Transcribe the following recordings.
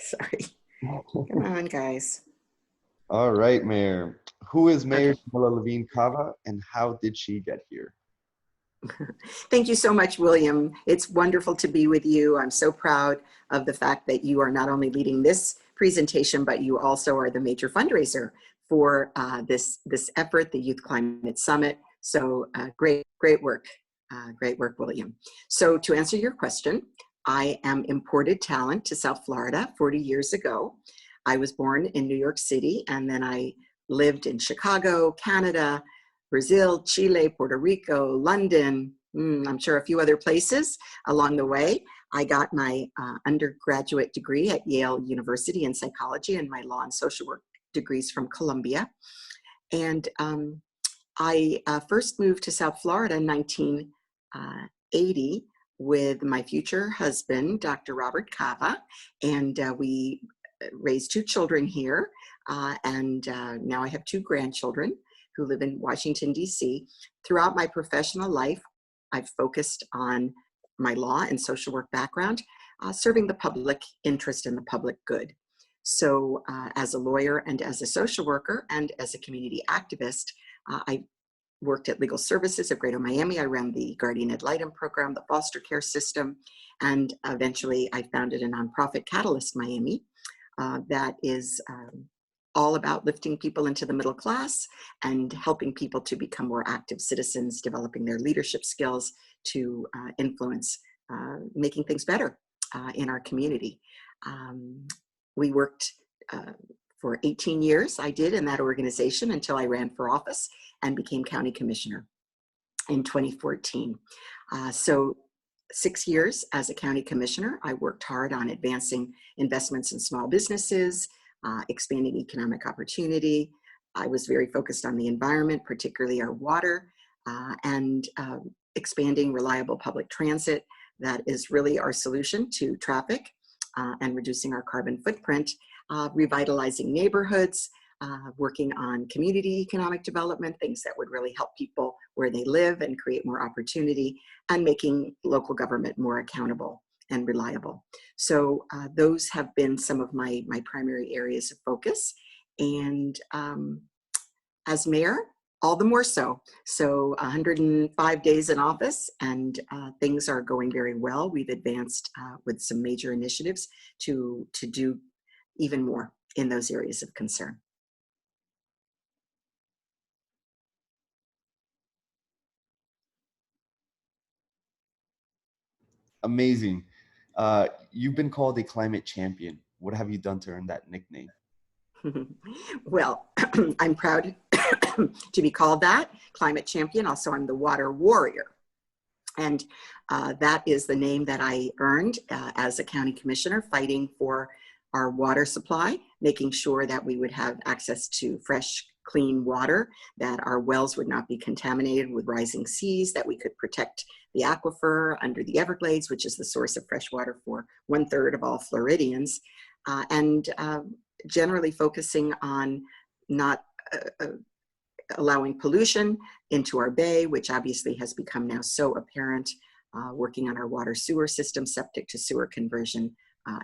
Sorry. Come on, guys. All right, Mayor. Who is Mayor Okay. Daniella Levine Cava, and how did she get here? Thank you so much, William. It's wonderful to be with you. I'm so proud of the fact that you are not only leading this presentation, but you also are the major fundraiser for this effort, the Youth Climate Summit. So great work. Great work, William. So to answer your question, I am imported talent to South Florida 40 years ago. I was born in New York City, and then I lived in Chicago, Canada, Brazil, Chile, Puerto Rico, London, I'm sure a few other places along the way. I got my undergraduate degree at Yale University in psychology and my law and social work degrees from Columbia. And I first moved to South Florida in 1980 with my future husband, Dr. Robert Cava, and we raised 2 children here, and now I have 2 grandchildren who live in Washington, D.C. Throughout my professional life, I've focused on my law and social work background, serving the public interest and the public good. So as a lawyer and as a social worker and as a community activist, I worked at Legal Services of Greater Miami. I ran the Guardian Ad Litem program, the foster care system, and eventually I founded a nonprofit, Catalyst Miami, that is all about lifting people into the middle class and helping people to become more active citizens, developing their leadership skills to influence making things better in our community. We worked for 18 years, I did in that organization until I ran for office and became county commissioner in 2014. So 6 years as a county commissioner, I worked hard on advancing investments in small businesses, expanding economic opportunity. I was very focused on the environment, particularly our water, and expanding reliable public transit. That is really our solution to traffic and reducing our carbon footprint, revitalizing neighborhoods, working on community economic development, things that would really help people where they live and create more opportunity, and making local government more accountable and reliable. So those have been some of my primary areas of focus. And as mayor, all the more so. So 105 days in office, and things are going very well. We've advanced with some major initiatives to do even more in those areas of concern. Amazing. You've been called a climate champion. What have you done to earn that nickname? Well, I'm proud to be called that, climate champion. Also, I'm the water warrior. And that is the name that I earned as a county commissioner, fighting for our water supply, making sure that we would have access to fresh, clean water, that our wells would not be contaminated with rising seas, that we could protect the aquifer under the Everglades, which is the source of fresh water for 1/3 of all Floridians, and generally focusing on not allowing pollution into our bay, which obviously has become now so apparent, working on our water sewer system, septic to sewer conversion,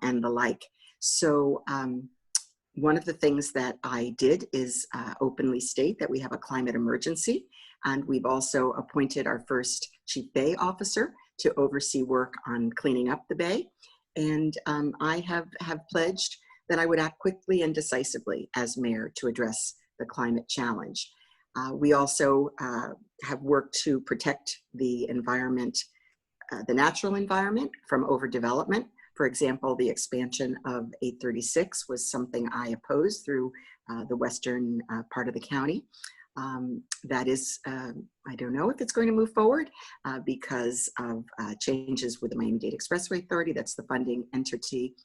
and the like. So one of the things that I did is openly state that we have a climate emergency, and we've also appointed our first chief bay officer to oversee work on cleaning up the bay. And I have pledged that I would act quickly and decisively as mayor to address the climate challenge. We also have worked to protect the environment, the natural environment, from overdevelopment. For example, the expansion of 836 was something I opposed through the western part of the county. That is, I don't know if it's going to move forward because of changes with the Miami-Dade Expressway Authority. That's the funding entity.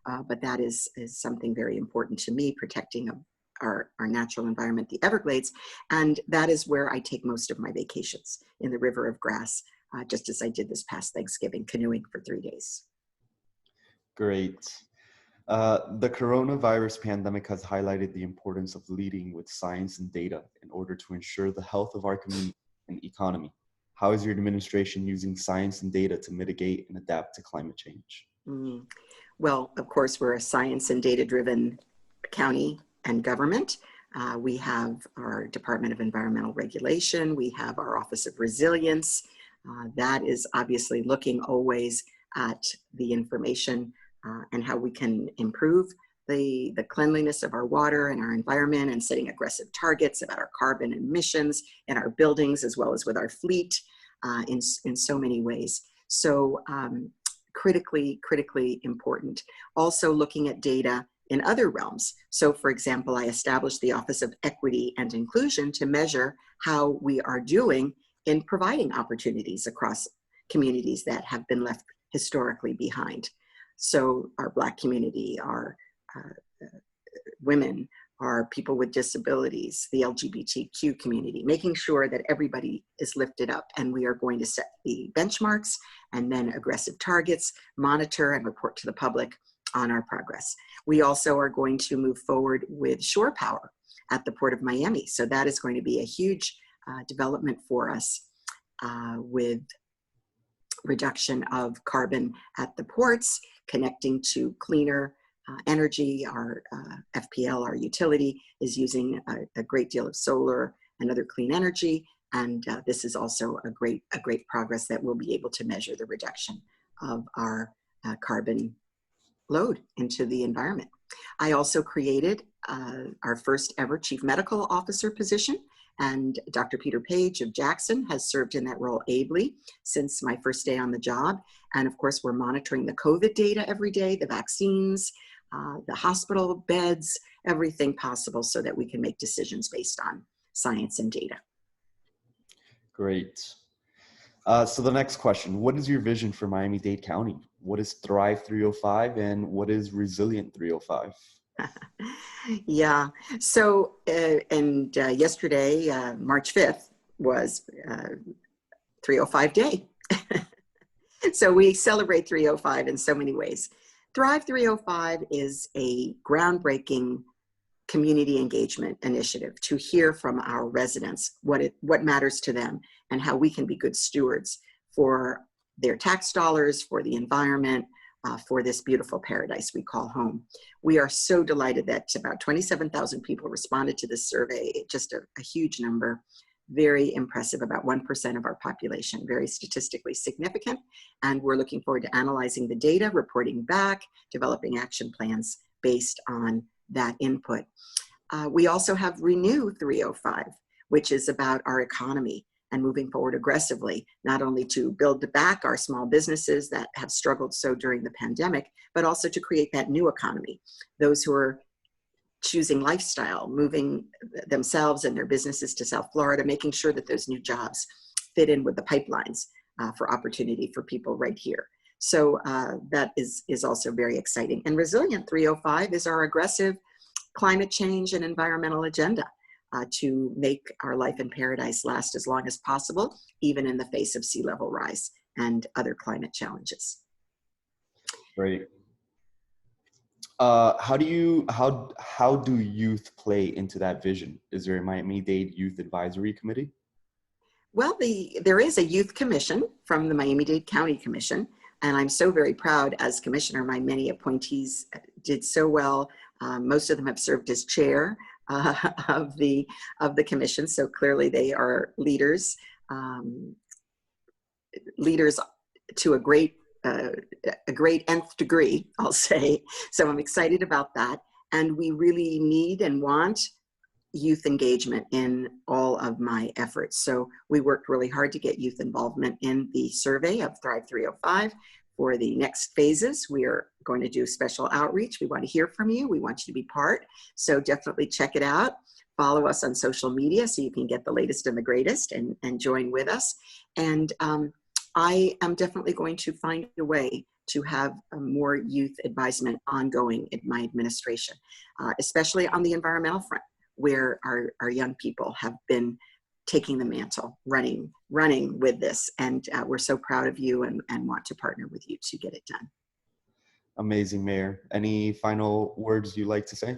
But that is something very important to me, protecting our natural environment, the Everglades. And that is where I take most of my vacations, in the river of grass, just as I did this past Thanksgiving, canoeing for 3 days. Great. The coronavirus pandemic has highlighted the importance of leading with science and data in order to ensure the health of our community and economy. How is your administration using science and data to mitigate and adapt to climate change? Mm. Well, of course, we're a science and data-driven county and government. We have our Department of Environmental Regulation. We have our Office of Resilience. That is obviously looking always at the information and how we can improve the cleanliness of our water and our environment, and setting aggressive targets about our carbon emissions in our buildings as well as with our fleet in so many ways. So critically important. Also looking at data in other realms. So for example, I established the Office of Equity and Inclusion to measure how we are doing in providing opportunities across communities that have been left historically behind. So our Black community, our women, our people with disabilities, the LGBTQ community, making sure that everybody is lifted up, and we are going to set the benchmarks and then aggressive targets, monitor and report to the public on our progress. We also are going to move forward with shore power at the Port of Miami. So that is going to be a huge development for us with reduction of carbon at the ports, connecting to cleaner energy. Our FPL, our utility, is using a great deal of solar and other clean energy. And this is also a great progress that we'll be able to measure the reduction of our carbon load into the environment. I also created our first ever Chief Medical Officer position, and Dr. Peter Page of Jackson has served in that role ably since my first day on the job. And of course, we're monitoring the COVID data every day, the vaccines, the hospital beds, everything possible so that we can make decisions based on science and data. Great. So the next question, what is your vision for Miami-Dade County? What is Thrive 305 and what is Resilient 305? Yeah, so yesterday, March 5th, was 305 Day. So we celebrate 305 in so many ways. Thrive 305 is a groundbreaking community engagement initiative to hear from our residents what matters to them and how we can be good stewards for their tax dollars, for the environment, for this beautiful paradise we call home. We are so delighted that about 27,000 people responded to this survey, just a huge number, very impressive, about 1% of our population, very statistically significant. And we're looking forward to analyzing the data, reporting back, developing action plans based on that input. We also have Renew 305, which is about our economy and moving forward aggressively, not only to build back our small businesses that have struggled so during the pandemic, but also to create that new economy. Those who are choosing lifestyle, moving themselves and their businesses to South Florida, making sure that those new jobs fit in with the pipelines for opportunity for people right here. So that is also very exciting. And Resilient 305 is our aggressive climate change and environmental agenda to make our life in paradise last as long as possible, even in the face of sea level rise and other climate challenges. Great. How do youth play into that vision? Is there a Miami-Dade Youth Advisory Committee? Well, there is a youth commission from the Miami-Dade County Commission, and I'm so very proud as commissioner. My many appointees did so well. Most of them have served as chair of the commission, so clearly they are leaders to a great nth degree, I'll say. So I'm excited about that, and we really need and want youth engagement in all of my efforts. So we worked really hard to get youth involvement in the survey of Thrive 305. For the next phases, we are going to do special outreach. We want to hear from you. We want you to be part. So definitely check it out. Follow us on social media so you can get the latest and the greatest and join with us. And I am definitely going to find a way to have more youth advisement ongoing in my administration, especially on the environmental front, where our young people have been taking the mantle, running with this. And we're so proud of you and want to partner with you to get it done. Amazing, Mayor. Any final words you'd like to say?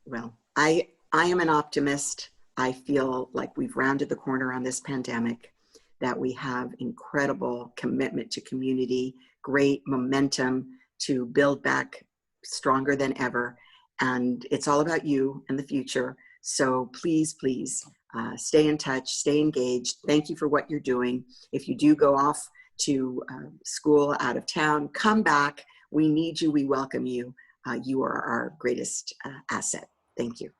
Well, I am an optimist. I feel like we've rounded the corner on this pandemic. that we have incredible commitment to community, great momentum to build back stronger than ever. And it's all about you and the future. So please, please stay in touch, stay engaged. Thank you for what you're doing. If you do go off to school out of town, come back. We need you. We welcome you. You are our greatest asset. Thank you.